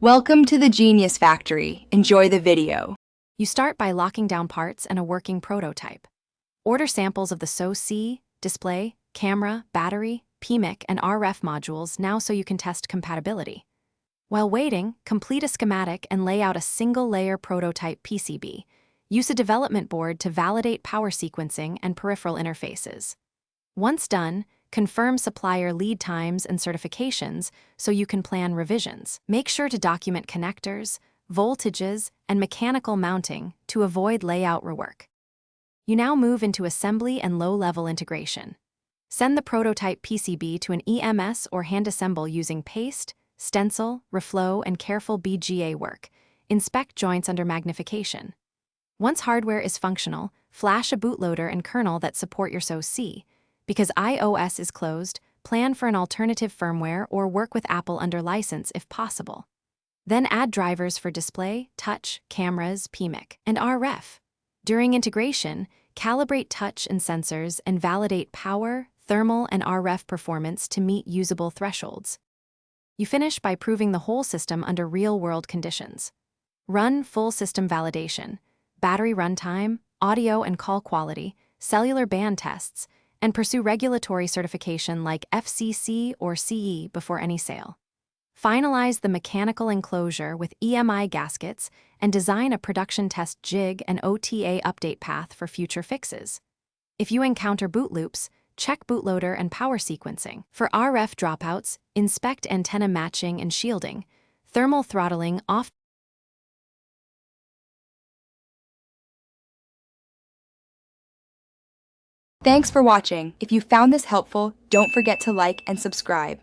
Welcome to the Genius Factory. Enjoy the video. You start by locking down parts and a working prototype. Order samples of the SoC, display, camera, battery, PMIC, and RF modules now so you can test compatibility. While waiting, complete a schematic and lay out a single-layer prototype PCB. Use a development board to validate power sequencing and peripheral interfaces. Once done, confirm supplier lead times and certifications so you can plan revisions. Make sure to document connectors, voltages, and mechanical mounting to avoid layout rework. You now move into assembly and low-level integration. Send the prototype PCB to an EMS or hand assemble using paste, stencil, reflow, and careful BGA work. Inspect joints under magnification. Once hardware is functional, flash a bootloader and kernel that support your SoC. Because iOS is closed, plan for an alternative firmware or work with Apple under license if possible. Then add drivers for display, touch, cameras, PMIC, and RF. During integration, calibrate touch and sensors and validate power, thermal, and RF performance to meet usable thresholds. You finish by proving the whole system under real-world conditions. Run full system validation, battery runtime, audio and call quality, cellular band tests, and pursue regulatory certification like FCC or CE before any sale. Finalize the mechanical enclosure with EMI gaskets and design a production test jig and OTA update path for future fixes. If you encounter boot loops, check bootloader and power sequencing. For RF dropouts, inspect antenna matching and shielding, thermal throttling off. Thanks for watching. If you found this helpful, don't forget to like and subscribe.